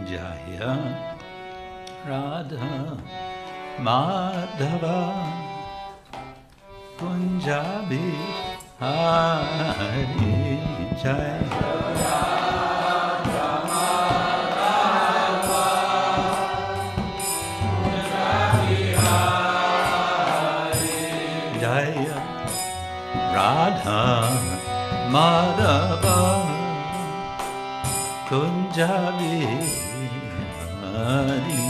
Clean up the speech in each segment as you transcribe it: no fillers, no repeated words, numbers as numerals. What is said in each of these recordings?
Jaya Radha Madhava Punjabi Hari Jaya Radha Madhava Punjabi Hari Jaya Radha Madhava Punjabi Hari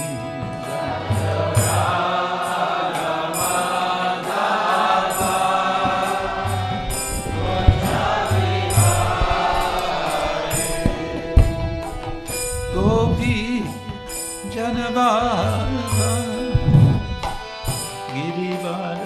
Gopi Janavara Girivara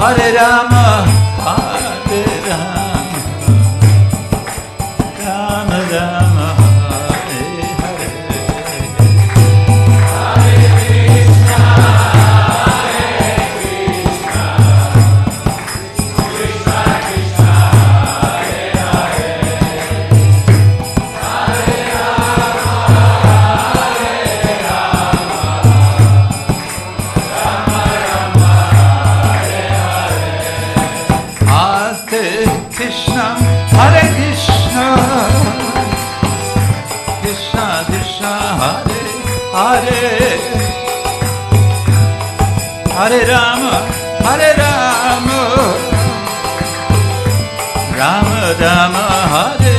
hare-rama, hare-rama, rama-rama, hare-hare. Hare Krishna, Hare Krishna, Krishna Krishna, Hare-Hare. Krishna, Hare Krishna, Krishna Krishna, Hare Hare, Hare Rama, Hare-rama, Rama-rama, Hare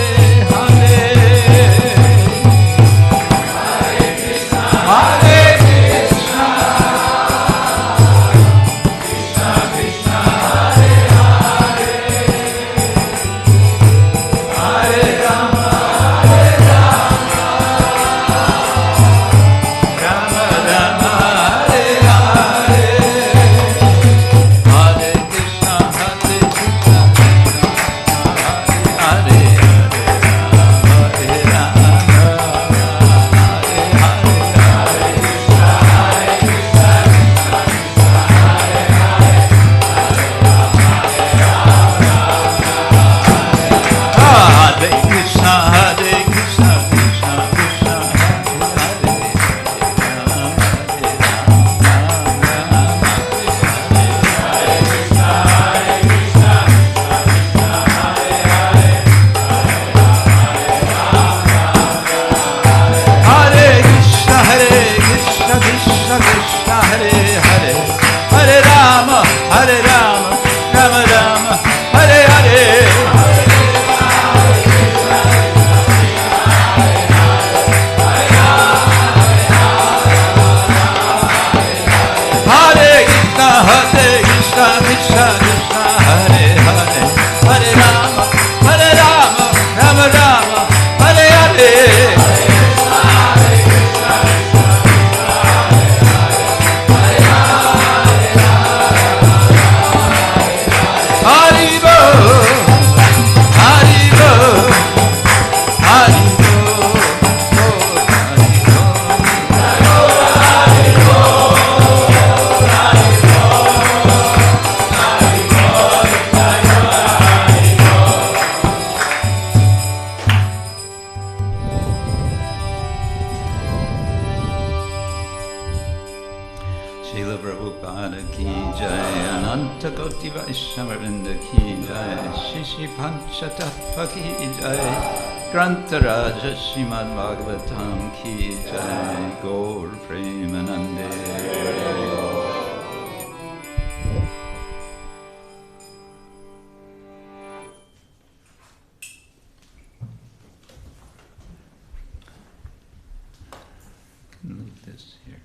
Grantaraja Srimad Bhagavatam ki jai, Gaur Premanande. Leave this here.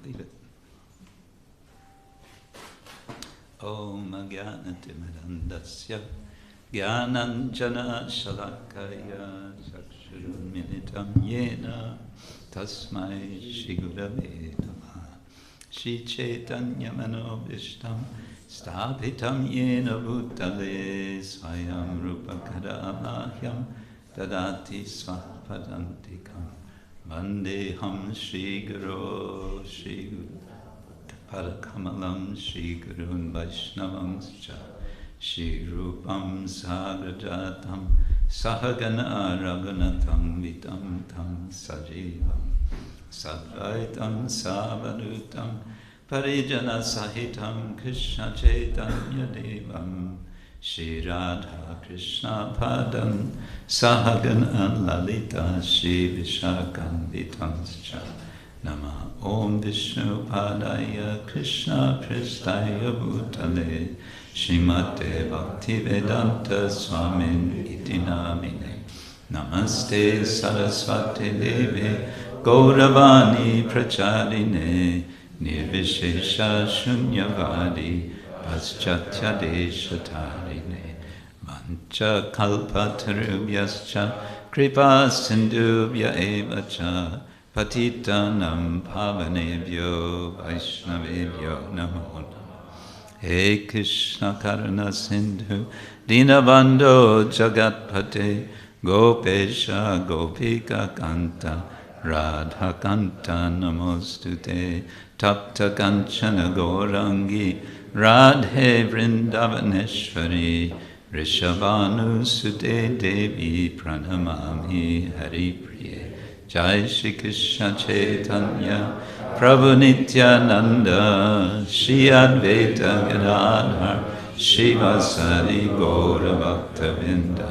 Leave it. Om Jnanatimidandasya Jnananjana Shalakaya Chakshurunmilitam Yena Tasmai Shri Gurave Namaha Shri Chaitanya Manobishtam Sthapitam Yena Bhutale Swayam Rupa Kadamahyam Dadati Svapadantikam Vandeham Shri Guru Shri Guru Parakamalam Shri Gurun Vaishnavam Scha Shri Rupam Sagrajatam Sahagana Raghunatam Vitam Tam Sajivam Sadvaitam Savanutam Parijana Sahitam Krishna Chaitanya Devam Shri Radha Krishna Padam Sahagana Lalita Shri Vishakam Vitam Scha Nama Om Vishnu Padaya Krishna Prestaya Bhutale Srimate Bhaktivedanta Swamin Iti Namine Namaste Saraswati Devi Gauravani Pracharine Nirvishesha Shunyavadi Paschatya Deshatarine Mancha Kalpatarubhyascha Kripa Sindhubhya Evacha Patitanam Pavanebhyo Vaishnavebhyo Namo Namo He Krishna Karuna Sindhu Dinabandho Jagatpate Gopesha Gopika Kanta Radha Kanta Namostute Tapta Kanchana Gaurangi Radhe Vrindavaneshwari Rishabhanu Sute Devi Pranamami Hari Priye Jai Shri Krishna Chaitanya Prabhu Nityananda Shri Advaita Gadadhar Shivasari Gaura Bhaktavinda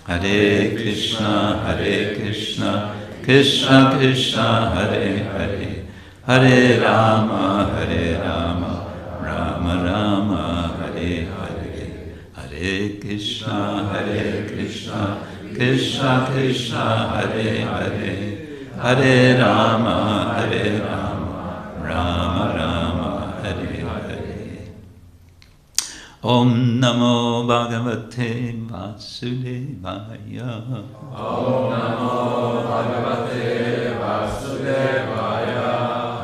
Hare Krishna Krishna Krishna Hare Hare Hare Rama Rama Rama Hare Hare Hare Krishna Krishna Krishna Hare Hare Hare Rama Rama Rama Hare Hare. Om Namo Bhagavate Vasudevaya. Om Namo Bhagavate Vasudevaya.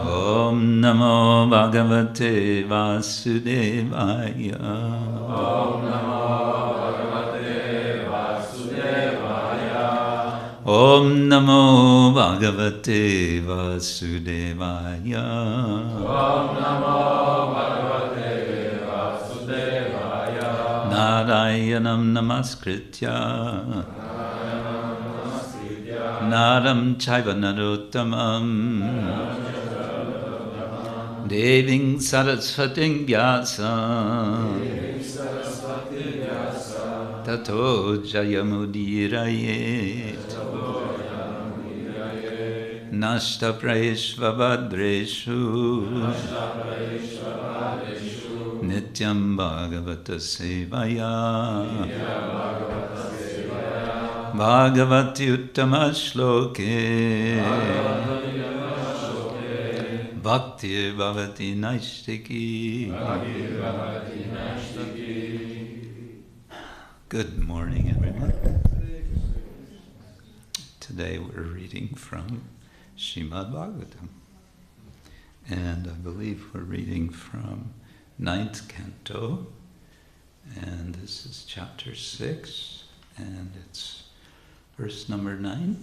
Om Namo Bhagavate Vasudevaya. Om Namo Bhagavate Vasudevaya. Om Namo Bhagavate Vasudevaya. Om Namo Bhagavate Vasudevaya. Narayanam Namaskritya Naram Chaiva Narottamam Deving Saraswating Vyasa Tato Jayamudirayet Nashta Praeshvabhadreshu Nityam Bhagavata Sevaya Bhagavati Uttama Shloke Bhakti Bhavati Naistiki. Good morning, everyone. Today we're reading from Srimad Bhagavatam. And I believe we're reading from 9th canto. And this is chapter 6. And it's verse number 9.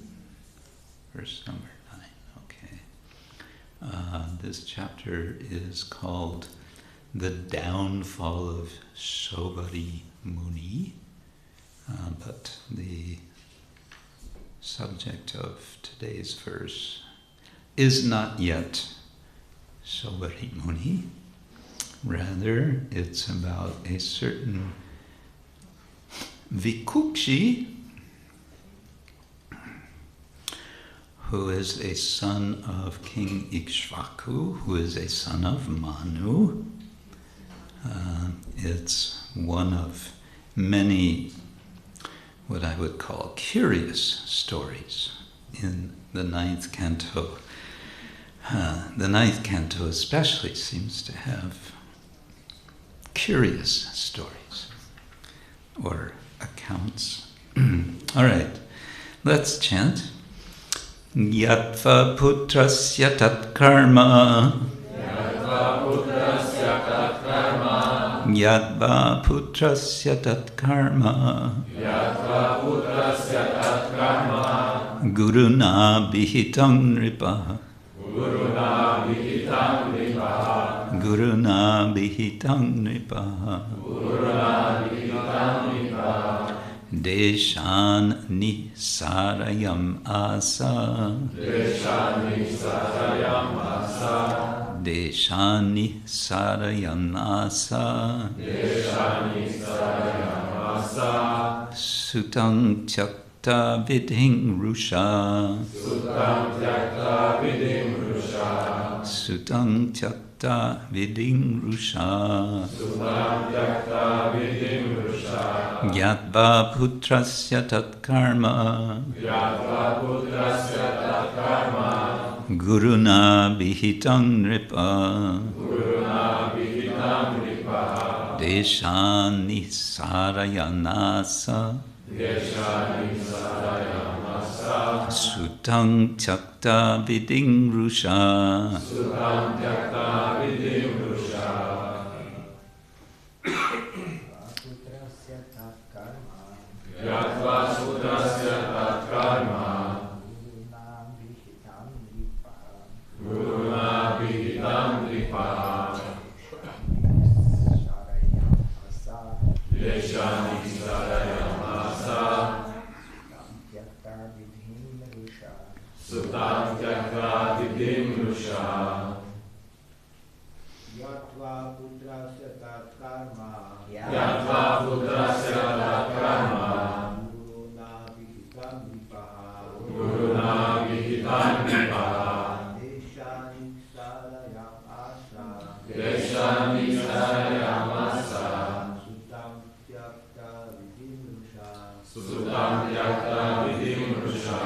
Verse number 9, okay. This chapter is called The Downfall of Sobari Muni. But the subject of today's verse is not yet Sobari Muni. Rather, it's about a certain Vikukshi who is a son of King Ikshvaku, who is a son of Manu. It's one of many what I would call curious stories in the 9th canto. The 9th canto especially seems to have curious stories or accounts. All right, let's chant. Yatva putrasya tat karma. Yatva putrasya tat karma. Yatva putrasya tat karma. Yatva putrasya tat karma. Guruna bihitam nripa. Guruna vihitam nripa. Guruna bihitam nripa. Guruna vihitam nripa. Deshan nisarayam asa. Deshan nisarayam asa. Deshan nisarayam asa. Deshan nisarayam asa. Sutang tyakta vidhing rusha. Suttam tyakta vidim rusha. Sutang tyakta vidhing rusha. Suttam tyakta vidim rusha. Yatva putrasya tat karma. Yatva putrasya tat karma. Guruna bihitam nripa. Guruna vihitam nripa. Deshan nisarayanasa. Deshan nisarayam asa. Sutang tyakta vidhing rusha. Suttam tyakta vidim rusha. Yatva putrasya tat karma. Guruna vihitam nripa. Deshan nisarayam asa. Suttam putrasya tat karma. Guruna vihitam vipaha. Deshani sarayamasa. Sutam tyakta vidimrusha.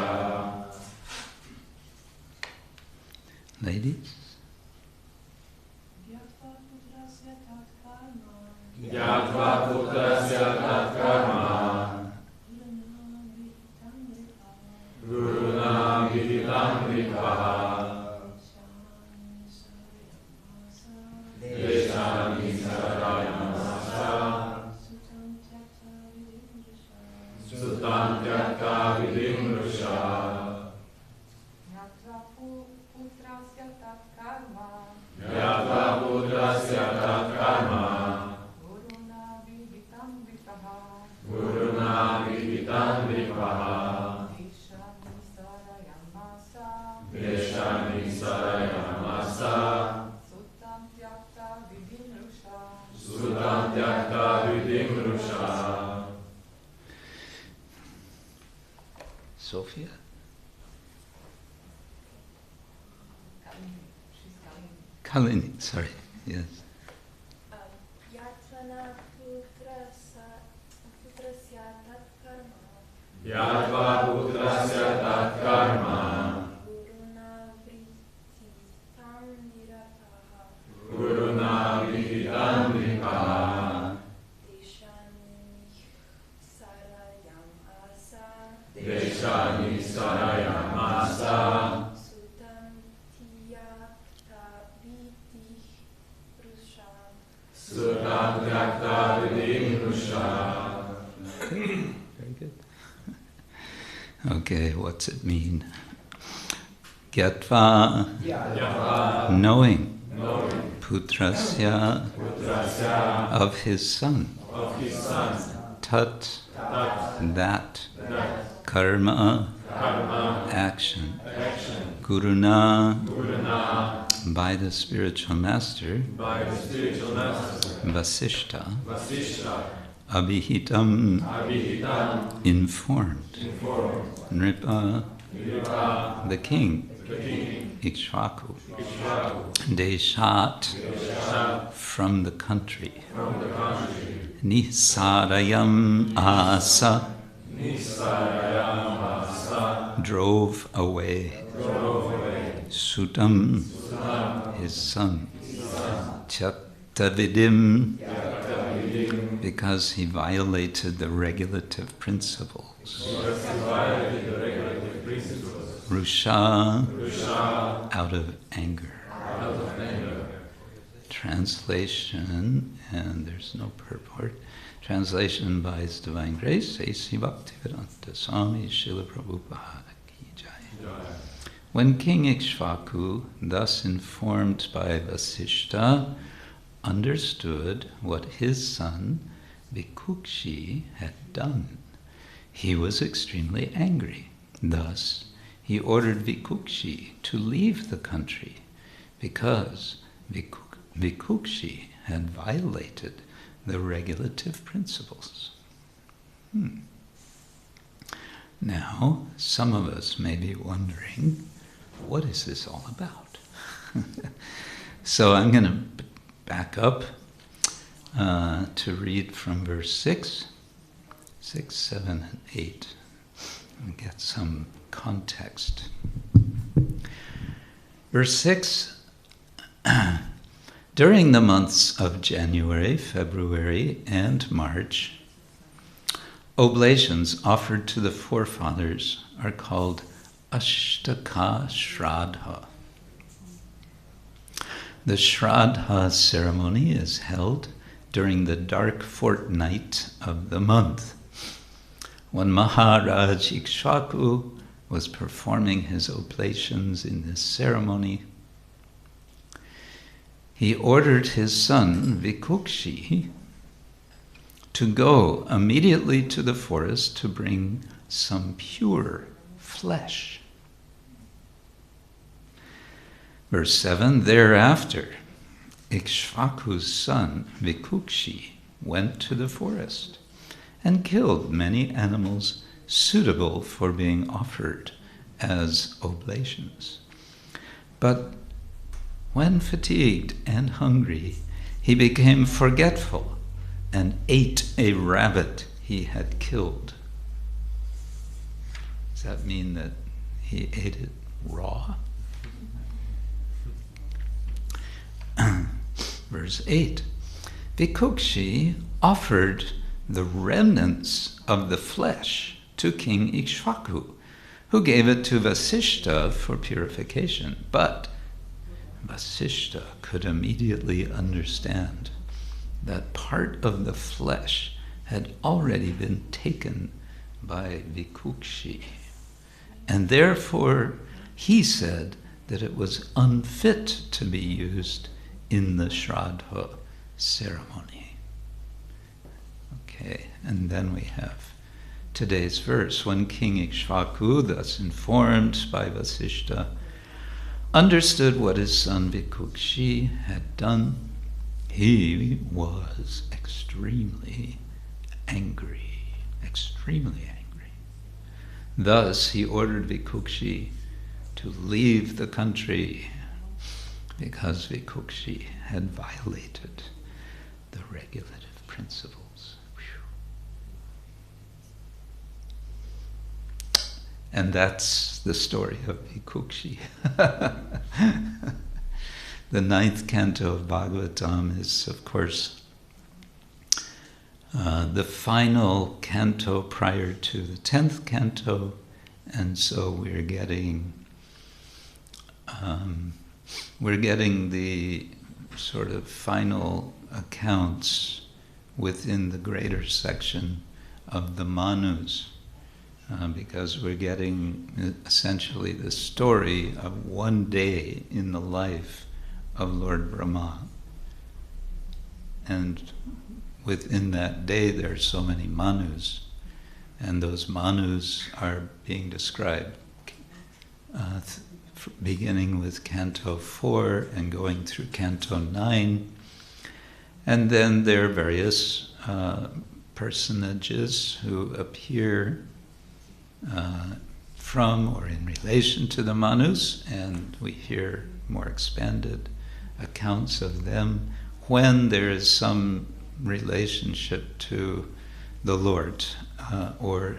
Ladies? Gyatva putrasya tat karma. Guruna vihitam vipaha. Deshani sarayamasa. Sutam tyakta vidimrusha. Gyatva putrasya tat karma. Guruna vihitam vipaha. Deshani sarayamasa. Sutam tyakta vidimrusha. Sophia? Kalini, sorry, yes. Yatvana putrasya tat karma. Gyatva putrasya tat karma. Guruna vritam nirapaha. Guruna vihitam vipaha. Deshani sarayamasa. Sutam tyakta vidimrusha. Sutam tyakta vidimrusha. Very good. Okay, what's it mean? Gyatva, knowing, putrasya, of his son, tat, that, karma, action, guruna, by the spiritual master, Vasishta, abhihitam, informed, Nripa, the king, Ikshvaku, Deshat, from the country, Nisarayam asa, drove away, Sutam, his son, Tyaktavidim, because he violated the regulative principles. Rusha, out of anger. Translation, and there's no purport. Translation by His Divine Grace, A.C. Bhaktivedanta Swami Srila Prabhupada Ki Jai. When King Ikshvaku, thus informed by Vasishta, understood what his son Vikukshi had done, he was extremely angry. Thus, he ordered Vikukshi to leave the country because Vikukshi had violated the regulative principles. Now, some of us may be wondering, what is this all about? So I'm going to back up to read from verse 6, 7, and 8, and get some context. Verse 6, during the months of January, February, and March, oblations offered to the forefathers are called Ashtaka Shraddha. The Shraddha ceremony is held during the dark fortnight of the month. When Maharaj Ikshvaku was performing his oblations in this ceremony, he ordered his son Vikukshi to go immediately to the forest to bring some pure flesh. Verse 7, thereafter, Ikshvaku's son Vikukshi went to the forest and killed many animals suitable for being offered as oblations. But when fatigued and hungry, he became forgetful and ate a rabbit he had killed. Does that mean that he ate it raw? Verse 8. Vikukshi offered the remnants of the flesh to King Ikshvaku, who gave it to Vasishta for purification. But Vasishta could immediately understand that part of the flesh had already been taken by Vikukshi, and therefore he said that it was unfit to be used in the Shraddha ceremony. Okay, and then we have today's verse. When King Ikshvaku, thus informed by Vasishta, understood what his son Vikukshi had done, he was extremely angry. Thus he ordered Vikukshi to leave the country because Vikukshi had violated the regulative principles. And that's the story of Vikukshi. The 9th canto of Bhagavatam is, of course, the final canto prior to the 10th canto, and so we're getting the sort of final accounts within the greater section of the Manus, because we're getting essentially the story of one day in the life of Lord Brahma. And within that day there are so many Manus, and those Manus are being described beginning with Canto 4 and going through Canto 9. And then there are various personages who appear from or in relation to the Manus, and we hear more expanded accounts of them when there is some relationship to the Lord or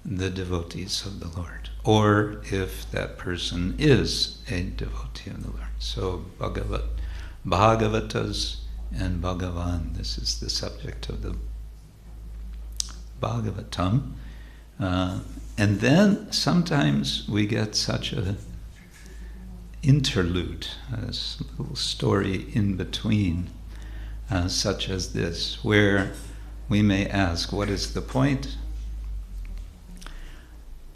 the devotees of the Lord, or if that person is a devotee of the Lord. So Bhagavatas and Bhagavan, this is the subject of the Bhagavatam. And then sometimes we get such a interlude, a little story in between, such as this, where we may ask, what is the point?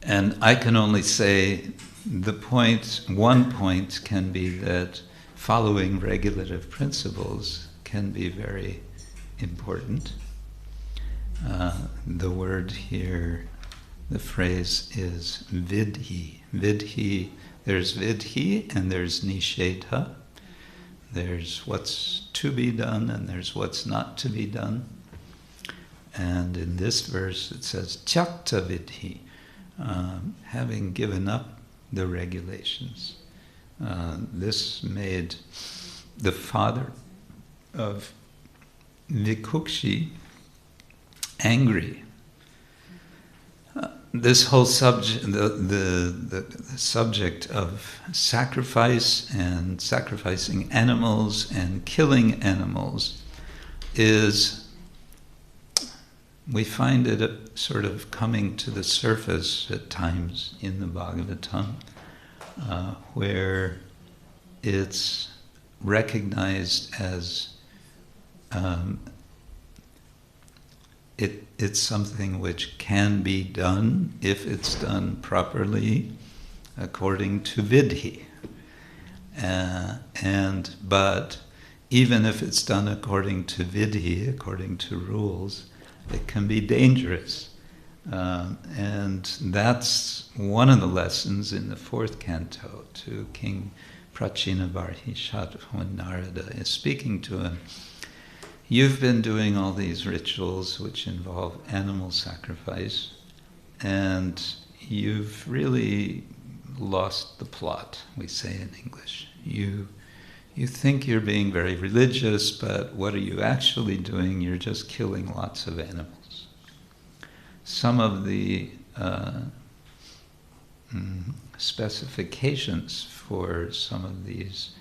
And I can only say the point, one point can be that following regulative principles can be very important. The word here, the phrase is vidhi. Vidhi, there's vidhi and there's nishedha. There's what's to be done and there's what's not to be done. And in this verse it says tyakta vidhi, having given up the regulations. This made the father of Vikukshi angry. This whole subject, the subject of sacrifice and sacrificing animals and killing animals is, we find it sort of coming to the surface at times in the Bhagavatam, where it's recognized as it's something which can be done if it's done properly according to vidhi. But even if it's done according to vidhi, according to rules, it can be dangerous. And that's one of the lessons in the 4th canto to King Prachinavarhishat, when Narada is speaking to him. you've been doing all these rituals which involve animal sacrifice, and you've really lost the plot, we say in English. You think you're being very religious, but what are you actually doing? You're just killing lots of animals. Some of the specifications for some of these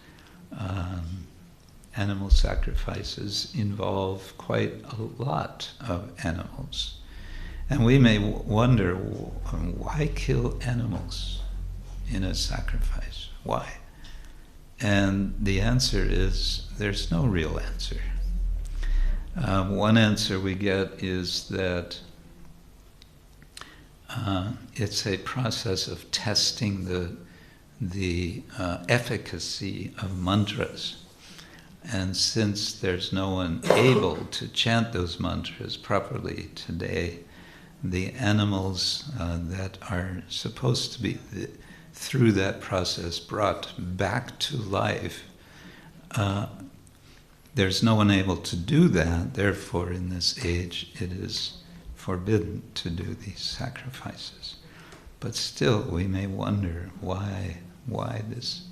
animal sacrifices involve quite a lot of animals. And we may wonder, why kill animals in a sacrifice? Why? And the answer is, there's no real answer. One answer we get is that it's a process of testing the efficacy of mantras. And since there's no one able to chant those mantras properly today, the animals that are supposed to be, through that process, brought back to life, there's no one able to do that. Therefore, in this age, it is forbidden to do these sacrifices. But still, we may wonder why this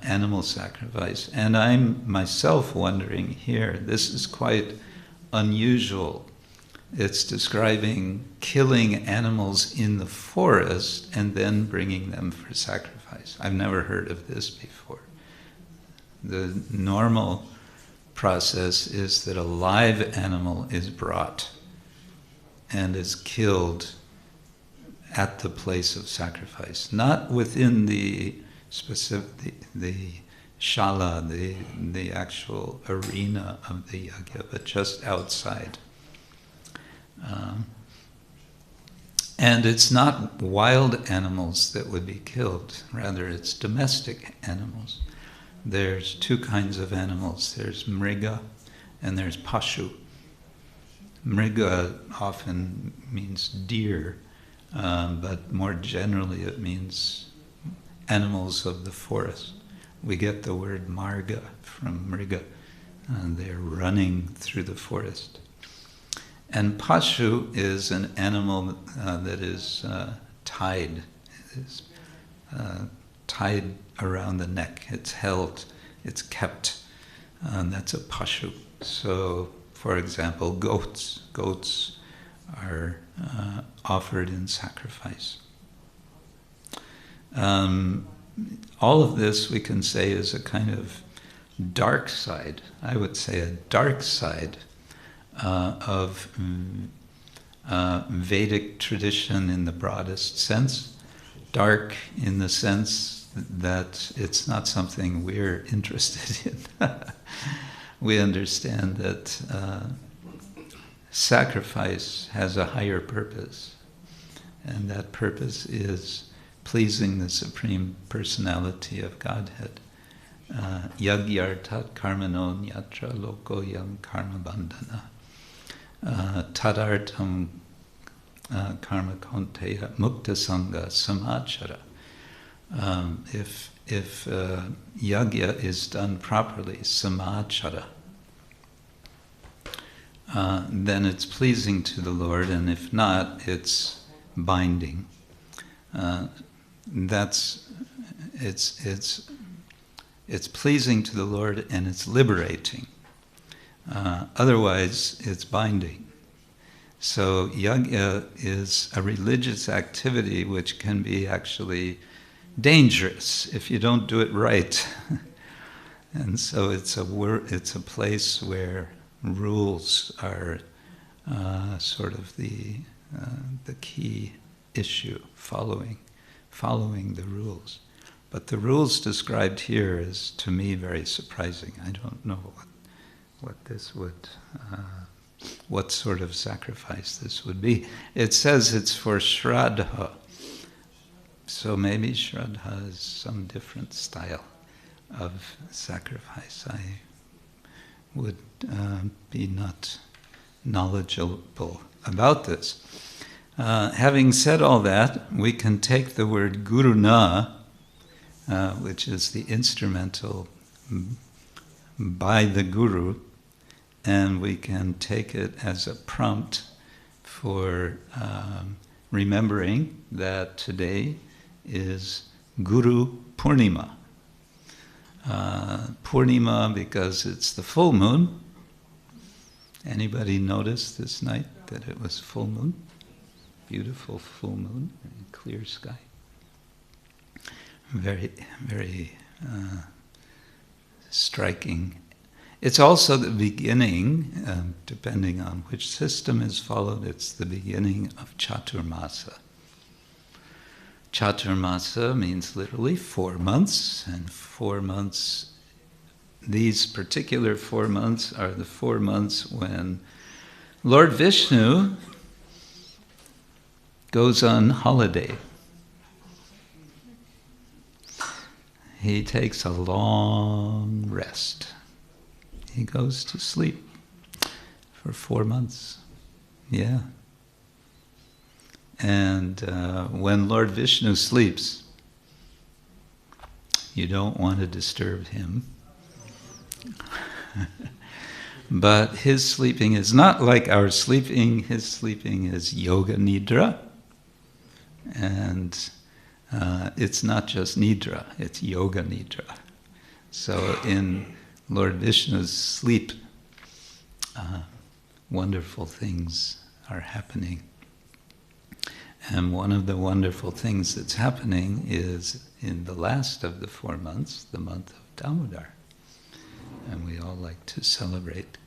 animal sacrifice. And I'm myself wondering here, this is quite unusual. It's describing killing animals in the forest and then bringing them for sacrifice. I've never heard of this before. The normal process is that a live animal is brought and is killed at the place of sacrifice, not within the specific, the shala, the actual arena of the yajna, but just outside. And it's not wild animals that would be killed, rather it's domestic animals. There's two kinds of animals. There's mriga and there's pashu. Mriga often means deer, but more generally it means animals of the forest. We get the word marga from mriga. They're running through the forest. And pashu is an animal that is tied. It is tied around the neck. It's held, it's kept. That's a pashu. So, for example, goats. Goats are offered in sacrifice. All of this, we can say, is a kind of dark side. I would say a dark side of Vedic tradition in the broadest sense. Dark in the sense that it's not something we're interested in. We understand that sacrifice has a higher purpose, and that purpose is pleasing the Supreme Personality of Godhead. Yagyartat karmano nyatra lokoyam karma bandhana. Tadartam karma konteya mukta sangha samachara. If yagya is done properly, samachara, then it's pleasing to the Lord, and if not, it's binding. It's pleasing to the Lord and it's liberating. Otherwise, it's binding. So yajna is a religious activity which can be actually dangerous if you don't do it right. And so it's a place where rules are sort of the key issue, following the rules. But the rules described here is, to me, very surprising. I don't know what this would, what sort of sacrifice this would be. It says it's for shraddha. So maybe shraddha is some different style of sacrifice. I would be not knowledgeable about this. Having said all that, we can take the word guruna, which is the instrumental by the guru, and we can take it as a prompt for remembering that today is Guru Purnima. Purnima because it's the full moon. Anybody notice this night that it was full moon? Beautiful full moon and clear sky. Very, very striking. It's also the beginning, depending on which system is followed, it's the beginning of Chaturmasa. Chaturmasa means literally 4 months, and 4 months, these particular 4 months are the 4 months when Lord Vishnu goes on holiday. He takes a long rest. He goes to sleep for 4 months. Yeah. And when Lord Vishnu sleeps, you don't want to disturb him. But his sleeping is not like our sleeping. His sleeping is yoga nidra. And it's not just nidra, it's yoga nidra. So in Lord Vishnu's sleep, wonderful things are happening. And one of the wonderful things that's happening is in the last of the 4 months, the month of Damodar. And we all like to celebrate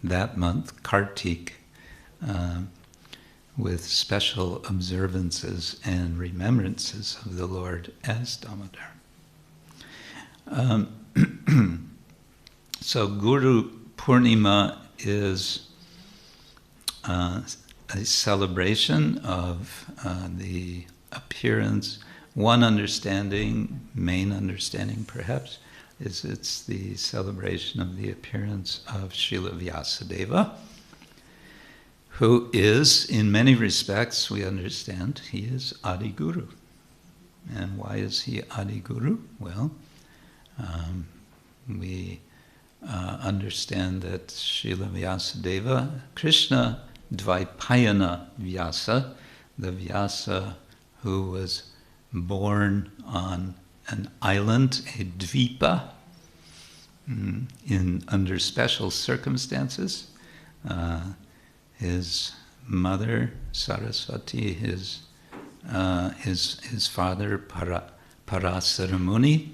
that month, Kartik, with special observances and remembrances of the Lord as Damodar. So Guru Purnima is a celebration of the appearance. One understanding, main understanding perhaps, is it's the celebration of the appearance of Srila Vyasadeva, who is, in many respects, we understand, he is Adi Guru. And why is he Adi Guru? Well, we understand that Srila Vyasadeva, Krishna Dvaipayana Vyasa, the Vyasa who was born on an island, a dvipa, under special circumstances. His mother, Saraswati, his father, Parasara Muni,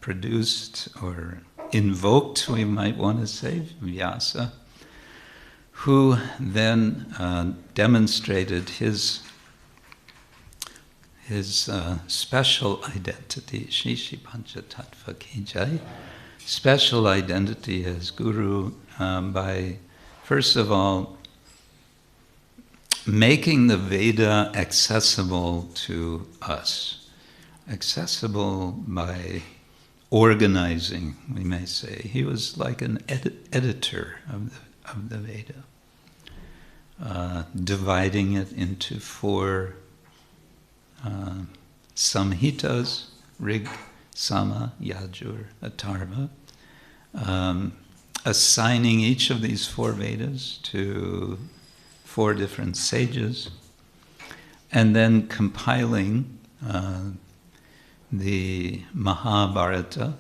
produced or invoked, we might want to say, Vyasa, who then demonstrated his special identity, Shishi Pancha Tattva Ki Jai, special identity as Guru by, first of all, making the Veda accessible to us. Accessible by organizing, we may say. He was like an editor of the Veda, dividing it into 4 samhitas, Rig, Sama, Yajur, Atharva, assigning each of these 4 Vedas to 4 different sages, and then compiling the Mahabharata,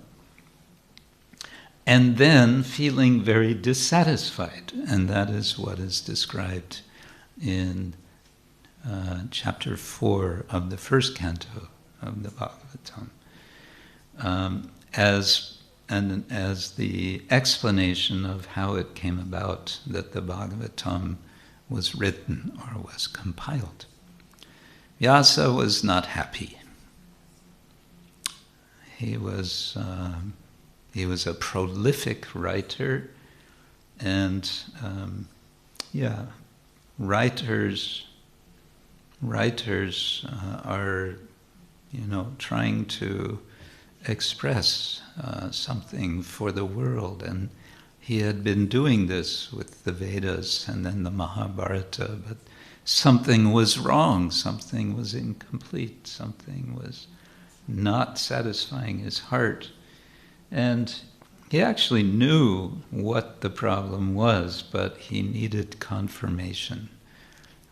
and then feeling very dissatisfied, and that is what is described in chapter 4 of the first canto of the Bhagavatam, as the explanation of how it came about that the Bhagavatam was written or was compiled. Vyasa was not happy. He was a prolific writer, and writers are, trying to express something for the world, and he had been doing this with the Vedas and then the Mahabharata, but something was wrong, something was incomplete, something was not satisfying his heart. And he actually knew what the problem was, but he needed confirmation.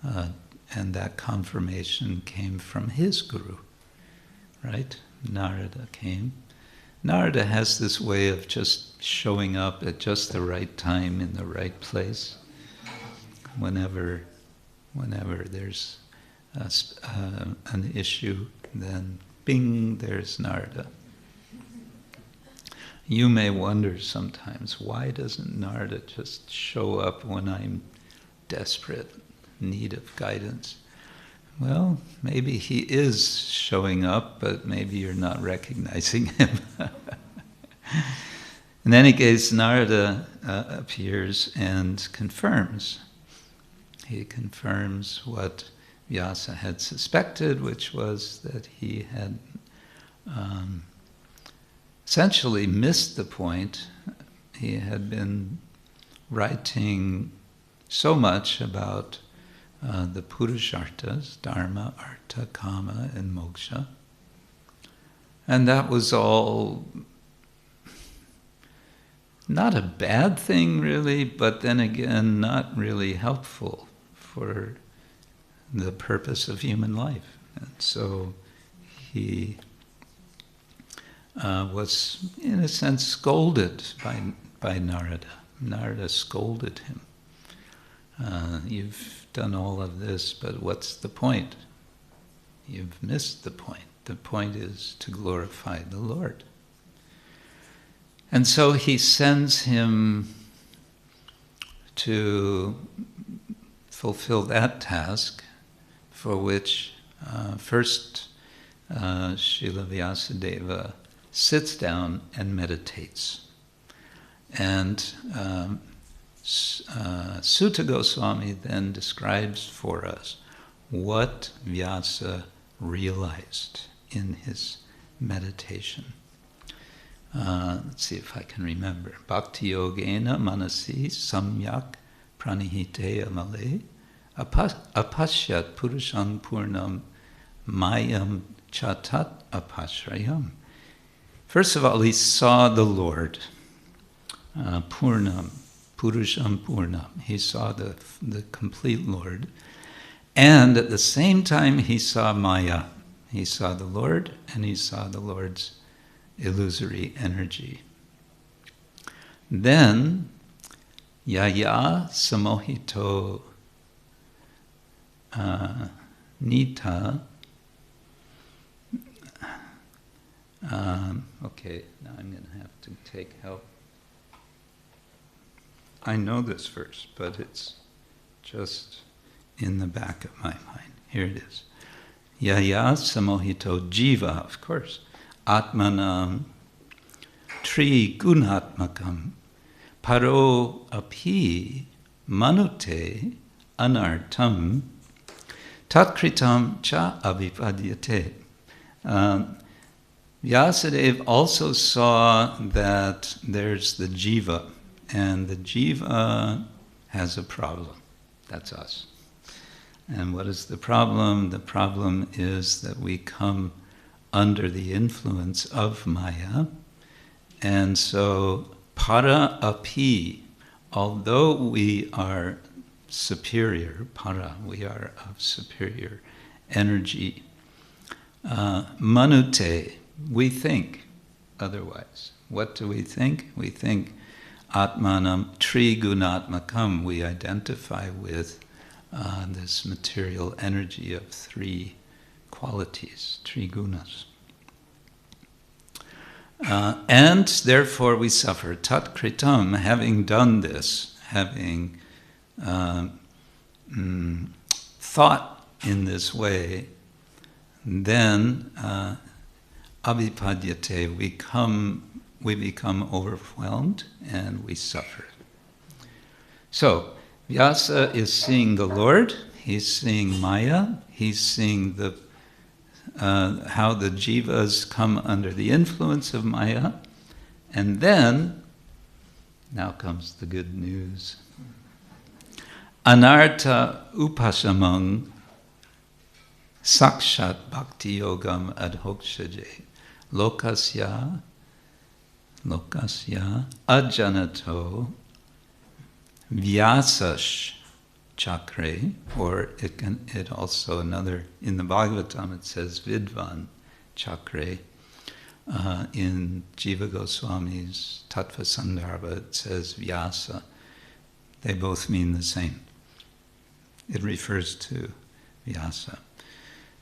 And that confirmation came from his guru, right? Narada came. Narada has this way of just showing up at just the right time in the right place. Whenever there's an issue, then bing, there's Narada. You may wonder sometimes, why doesn't Narada just show up when I'm desperate, need of guidance? Well, maybe he is showing up, but maybe you're not recognizing him. In any case, Narada appears and confirms. He confirms what Vyasa had suspected, which was that he had essentially missed the point. He had been writing so much about the Purusharthas, Dharma, Artha, Kama, and Moksha. And that was all not a bad thing, really, but then again, not really helpful for the purpose of human life. And so he was, in a sense, scolded by Narada. Narada scolded him. You've done all of this, but what's the point? You've missed the point. The point is to glorify the Lord. And so he sends him to fulfill that task, for which first Srila Vyasadeva sits down and meditates. And Sutta Goswami then describes for us what Vyasa realized in his meditation. Let's see if I can remember. Bhakti-yogena manasi samyak pranihite amale apashyat purusham purnam mayam chatat apashrayam. First of all, he saw the Lord, purnam, purusham purnam. He saw the complete Lord. And at the same time, he saw Maya. He saw the Lord, and he saw the Lord's illusory energy. Then, yaya samohito nita. Okay, now I'm going to have to take help. I know this verse, but it's just in the back of my mind. Here it is. Yaya samohito jiva, of course. Atmanam tri gunatmakam paro api manute anartam tatkritam cha avipadyate. Vyasadeva also saw that there's the jiva, and the jiva has a problem. That's us. And what is the problem? The problem is that we come under the influence of Maya. And so, para api, although we are superior, para, we are of superior energy, manute, we think otherwise. What do we think? We think atmanam trigunatmakam, we identify with this material energy of three qualities, trigunas. And therefore we suffer. Tat kritam, having done this, having thought in this way, then avipadyate, we become overwhelmed and we suffer. So, Vyasa is seeing the Lord, he's seeing Maya, he's seeing the how the jivas come under the influence of Maya, and then, now comes the good news. Anartha upasamang sakshat bhakti-yogam adhokshaje lokasya lokasya ajanato vyasash chakre, or it also another, in the Bhagavatam it says vidvan chakre. In Jiva Goswami's Tattva Sandarbha it says Vyasa. They both mean the same. It refers to Vyasa.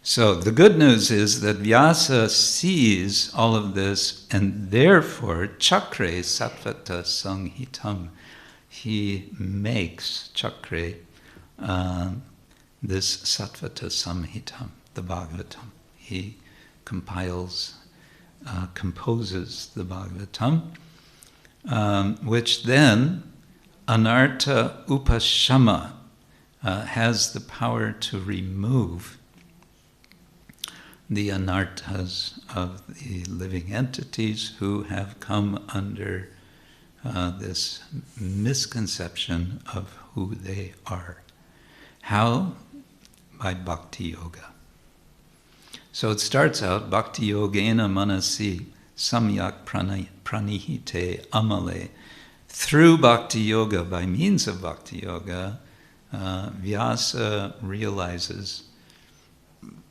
So the good news is that Vyasa sees all of this, and therefore Chakre Sattvata Sanghitam, he makes Chakre this Sattvata Samhitam, the Bhagavatam. He composes the Bhagavatam, which then Anartha Upashama has the power to remove the anarthas of the living entities who have come under this misconception of who they are. How? By bhakti-yoga. So it starts out, bhakti-yogena manasi samyak pranihite amale. Through bhakti-yoga, by means of bhakti-yoga, Vyasa realizes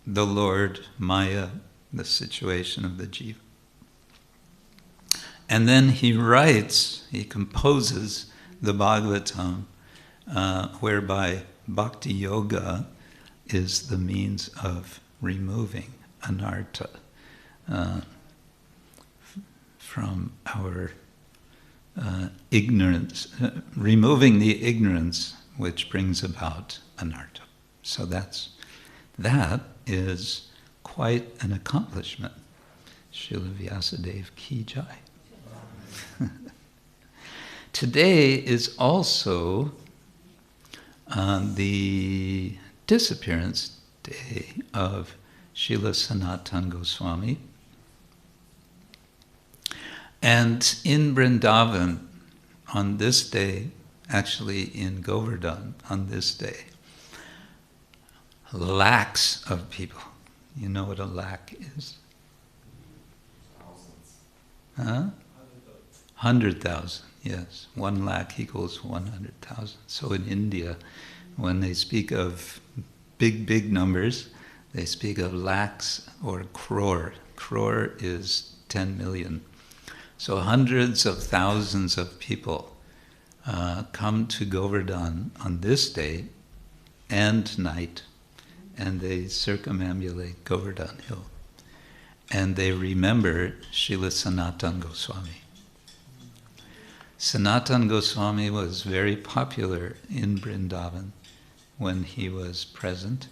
the Lord, Maya, the situation of the jiva. And then he composes the Bhagavatam, whereby bhakti-yoga is the means of removing anartha from our ignorance, removing the ignorance which brings about anartha. So that is quite an accomplishment. Srila Vyasadeva ki jai. Today is also the disappearance day of Srila Sanatana Goswami. And in Vrindavan, on this day, actually in Govardhan, on this day, lakhs of people. You know what a lakh is? Huh? 100,000, yes. 1 lakh equals 100,000. So in India, when they speak of big numbers, they speak of lakhs or crore. Crore is 10 million. So hundreds of thousands of people come to Govardhan on this day and night, and they circumambulate Govardhan Hill. And they remember Srila Sanatana Goswami. Sanatana Goswami was very popular in Vrindavan when he was present,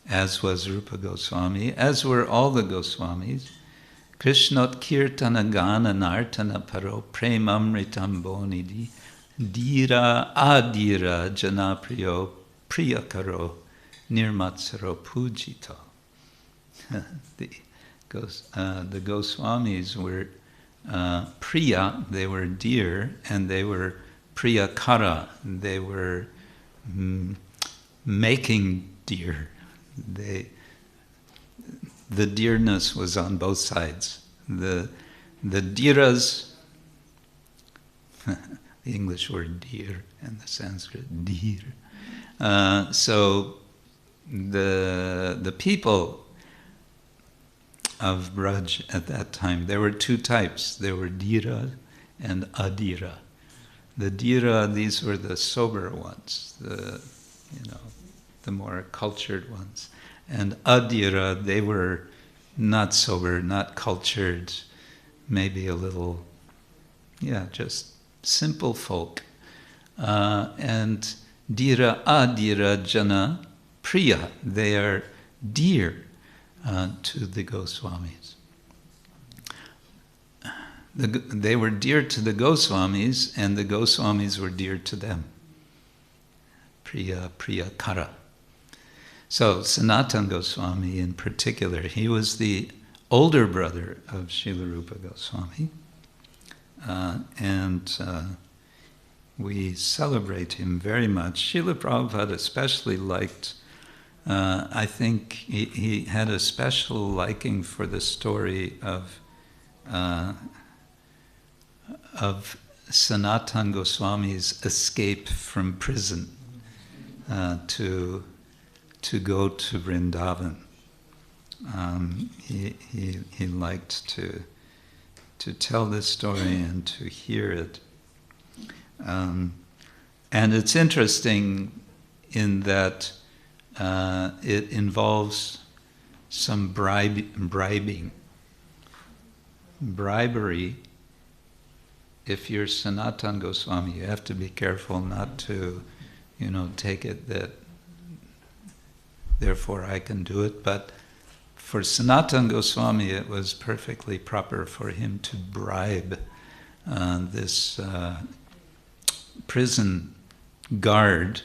as was Rupa Goswami, as were all the Goswamis. Krishnot kirtana gana nartana paro premamritam bonidi dira adira janapriyo priyakaro nirmatsaro pujito. The Goswamis were priya, they were dear, and they were priyakara, they were making dear. The dearness was on both sides. The dhiras, the English word dear and the Sanskrit deer. So the people of Braj at that time, there were 2 types. There were dhira and adhira. The dhira, these were the sober ones, the more cultured ones. And adhira, they were not sober, not cultured, maybe a little, just simple folk. And dhira adhira jana priya, they are dear to the Goswamis. They were dear to the Goswamis, and the Goswamis were dear to them. Priya kara. So Sanatana Goswami in particular, he was the older brother of Srila Rupa Goswami, and we celebrate him very much. Srila Prabhupada especially liked, I think he had a special liking for the story of of Sanatana Goswami's escape from prison to go to Vrindavan. He liked to tell this story and to hear it. And it's interesting in that it involves some bribing. Bribery, if you're Sanatana Goswami, you have to be careful not to, take it that therefore I can do it. But for Sanatana Goswami, it was perfectly proper for him to bribe this prison guard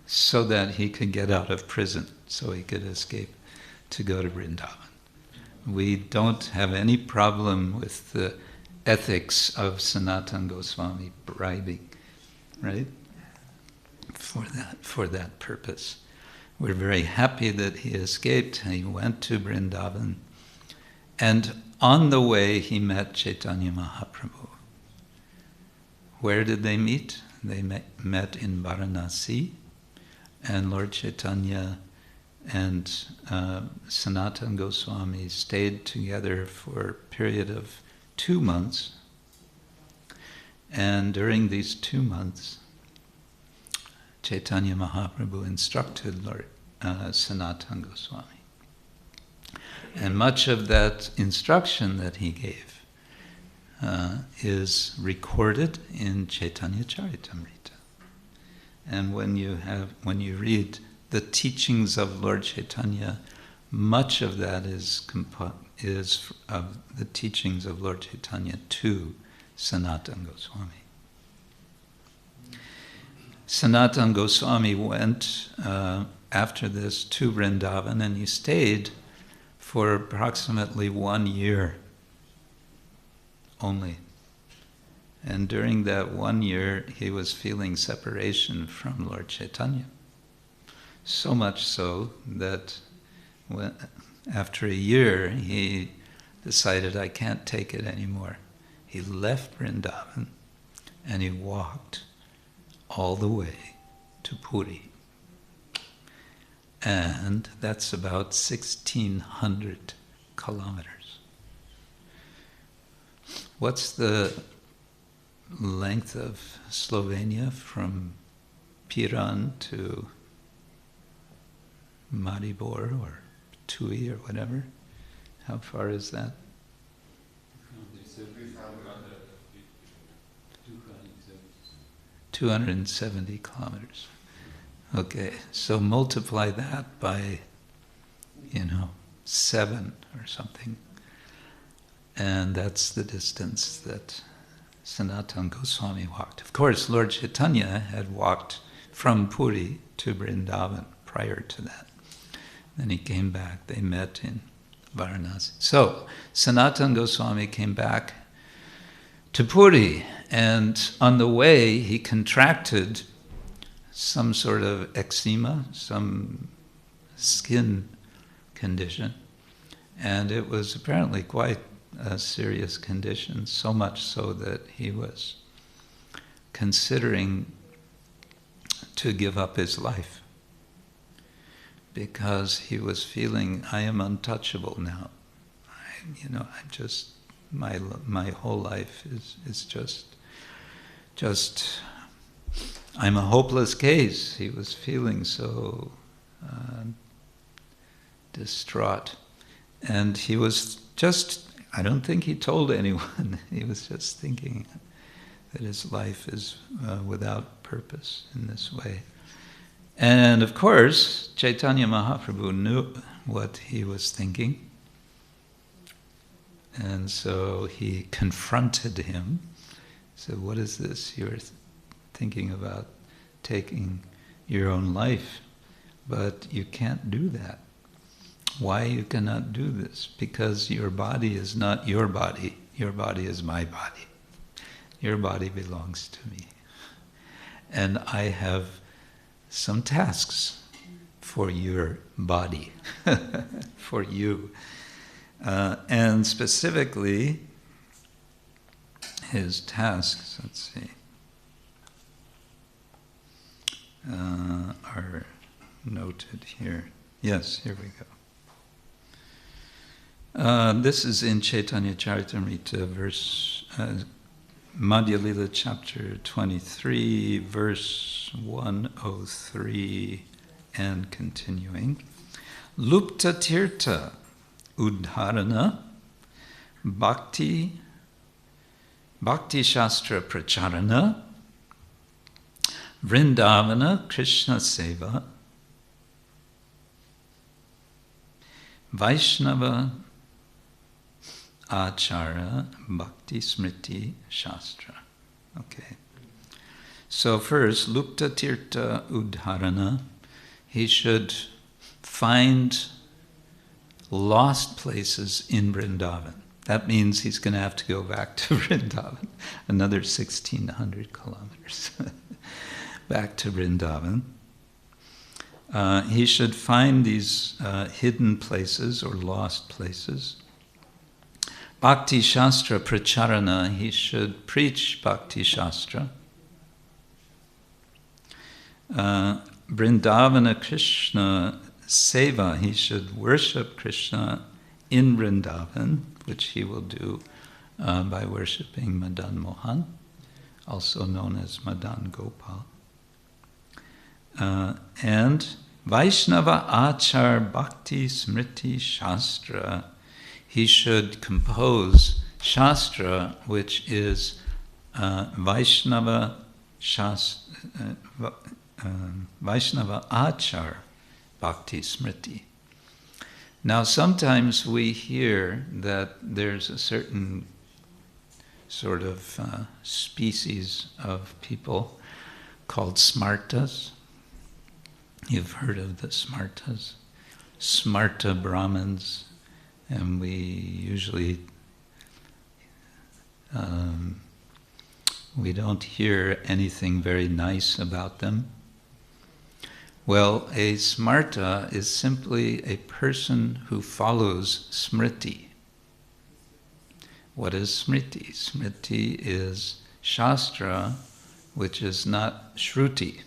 so that he could get out of prison, so he could escape to go to Vrindavan. We don't have any problem with the ethics of Sanatana Goswami bribing, right? For that purpose. We're very happy that he escaped. He went to Vrindavan. And on the way, he met Chaitanya Mahaprabhu. Where did they meet? They met in Varanasi. And Lord Chaitanya and Sanatana Goswami stayed together for a period of 2 months. And during these 2 months, Chaitanya Mahaprabhu instructed Lord Sanatana Goswami. And much of that instruction that he gave is recorded in Chaitanya Charitamrita. And when you read the teachings of Lord Chaitanya, much of that is of the teachings of Lord Chaitanya to Sanatana Goswami. Sanatana Goswami went after this to Vrindavan, and he stayed for approximately 1 year only. And during that 1 year, he was feeling separation from Lord Chaitanya. So much so that after a year, he decided, I can't take it anymore. He left Vrindavan and he walked all the way to Puri. And that's about 1,600 kilometers. What's the length of Slovenia from Piran to Maribor or Tui or whatever? How far is that? 270 kilometers. Okay, so multiply that by, 7 or something. And that's the distance that Sanatana Goswami walked. Of course, Lord Chaitanya had walked from Puri to Vrindavan prior to that. Then he came back, they met in Varanasi. So, Sanatana Goswami came back to Puri, and on the way he contracted some sort of eczema, some skin condition, and it was apparently quite a serious condition, so much so that he was considering to give up his life because he was feeling, I am untouchable now. I'm just, my whole life is just I'm a hopeless case. He was feeling so distraught. And he was just, I don't think he told anyone. He was just thinking that his life is without purpose in this way. And of course, Chaitanya Mahaprabhu knew what he was thinking. And so he confronted him. He said, what is this? You're thinking about taking your own life, but you can't do that. Why you cannot do this? Because your body is not your body. Your body is my body. Your body belongs to me. And I have some tasks for your body, for you. And specifically, his tasks, let's see, are noted here. Yes, here we go. This is in Chaitanya Charitamrita, verse Madhya Lila, chapter 23, verse 103, and continuing. Lupta tirtha udharana bhakti shastra pracharana vrindavana krishna seva Vaishnava Achara Bhakti Smriti Shastra. Okay. So first, Lupta Tirtha Udharana, he should find lost places in Vrindavan. That means he's going to have to go back to Vrindavan, another 1,600 kilometers back to Vrindavan. He should find these hidden places or lost places. Bhakti Shastra Pracharana, he should preach Bhakti Shastra. Vrindavana Krishna Seva, he should worship Krishna in Vrindavan, which he will do by worshipping Madan Mohan, also known as Madan Gopal. And Vaishnava Achar Bhakti Smriti Shastra, he should compose Shastra, which is Vaishnava Achar Bhakti Smriti. Now sometimes we hear that there's a certain sort of species of people called smartas. You've heard of the smartas, smarta Brahmins, and we usually we don't hear anything very nice about them. Well, a smarta is simply a person who follows smriti. What is smriti? Smriti is shastra, which is not shruti.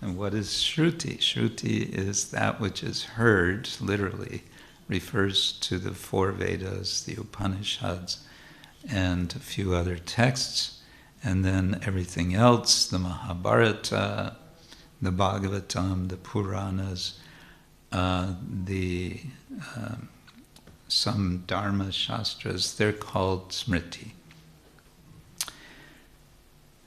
And what is shruti? Shruti is that which is heard, literally, refers to the four Vedas, the Upanishads, and a few other texts, and then everything else, the Mahabharata, the Bhagavatam, the Puranas, some Dharma Shastras, they're called smriti.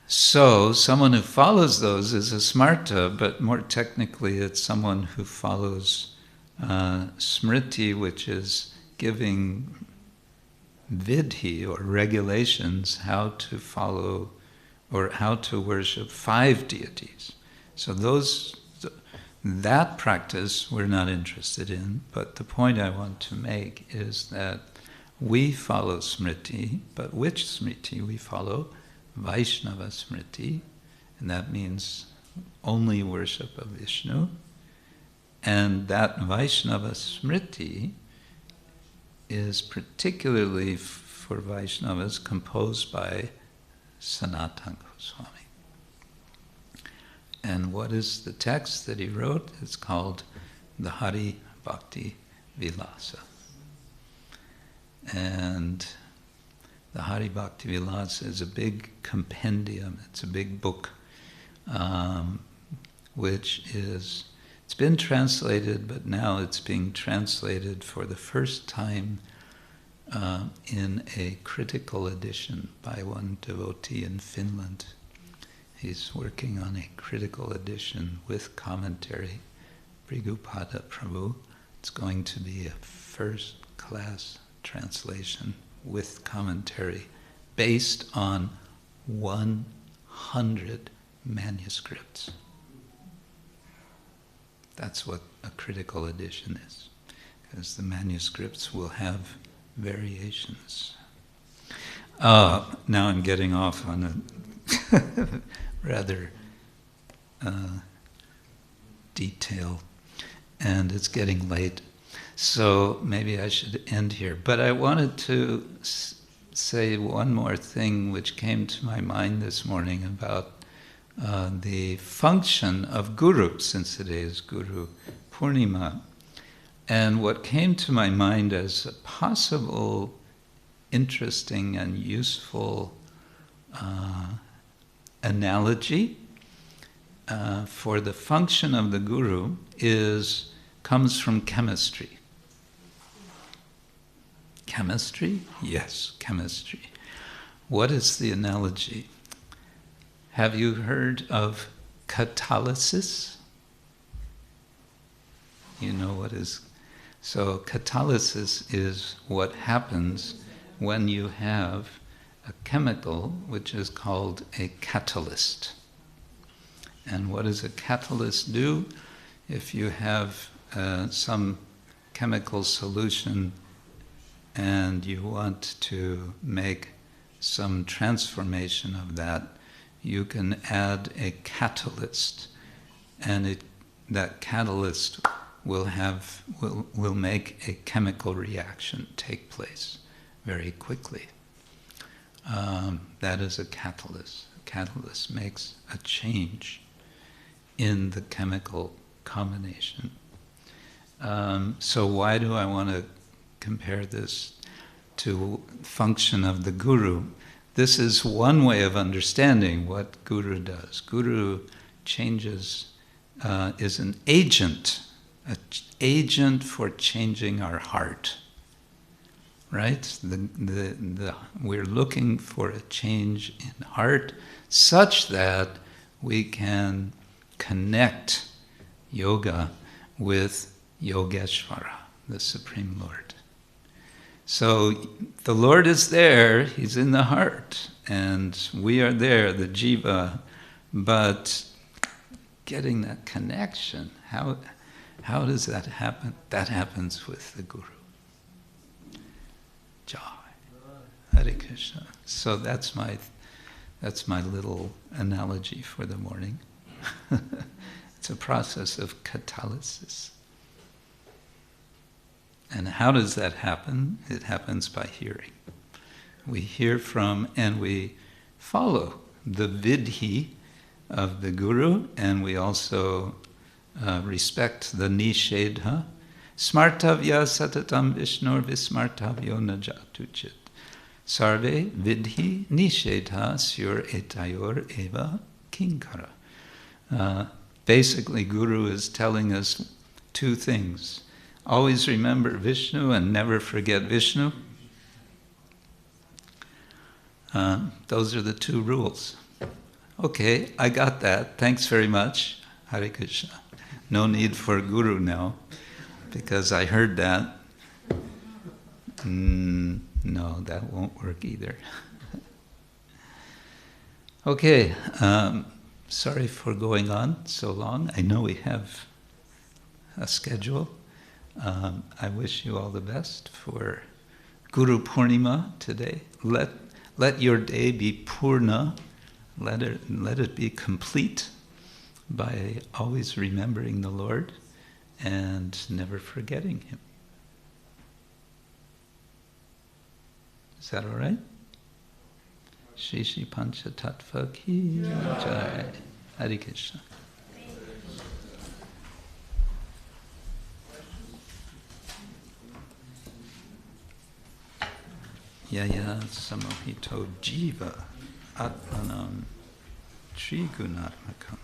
So, someone who follows those is a smarta, but more technically it's someone who follows smriti, which is giving vidhi, or regulations, how to follow or how to worship 5 deities. So that practice we're not interested in, but the point I want to make is that we follow smriti, but which smriti we follow? Vaishnava Smriti, and that means only worship of Vishnu. And that Vaishnava Smriti is particularly for Vaishnavas composed by Sanatana Goswami. And what is the text that he wrote? It's called the Hari Bhakti Vilasa. And the Hari Bhakti Vilasa is a big compendium, it's a big book, it's been translated, but now it's being translated for the first time in a critical edition by one devotee in Finland. He's working on a critical edition with commentary, Brigupada Prabhu. It's going to be a first-class translation with commentary based on 100 manuscripts. That's what a critical edition is, because the manuscripts will have variations. Now I'm getting off on a rather detail, and it's getting late. So maybe I should end here. But I wanted to say one more thing which came to my mind this morning about the function of Guru, since today is Guru Purnima. And what came to my mind as a possible interesting and useful analogy for the function of the Guru comes from chemistry. Chemistry? Yes, chemistry. What is the analogy? Have you heard of catalysis? You know what is... So catalysis is what happens when you have a chemical which is called a catalyst. And what does a catalyst do? If you have some chemical solution and you want to make some transformation of that, you can add a catalyst, and that catalyst will make a chemical reaction take place very quickly. That is a catalyst. A catalyst makes a change in the chemical combination. So why do I want to compare this to function of the Guru? This is one way of understanding what Guru does. Guru changes, is an agent for changing our heart. Right? We're looking for a change in heart such that we can connect yoga with Yogeshvara, the Supreme Lord. So the Lord is there, He's in the heart, and we are there, the jiva, but getting that connection, how does that happen? That happens with the Guru. Jai. Hare Krishna. So that's my little analogy for the morning. It's a process of catalysis. And how does that happen? It happens by hearing. We hear from and we follow the vidhi of the Guru, and we also respect the nishedha. Smartavya satatam vishnur vismartavyo najatuchit. Sarve vidhi nishedha syur etayor eva kinkara. Basically, Guru is telling us two things. Always remember Vishnu and never forget Vishnu. Those are the two rules. Okay, I got that. Thanks very much. Hare Krishna. No need for Guru now, because I heard that. No, that won't work either. Okay, sorry for going on so long. I know we have a schedule. I wish you all the best for Guru Purnima today. Let your day be purna. Let it be complete by always remembering the Lord and never forgetting Him. Is that all right? Shri Shri Pancha Tattva Ki Jai. Hare Krishna. Yaya samohito jiva atmanam trigunatmakam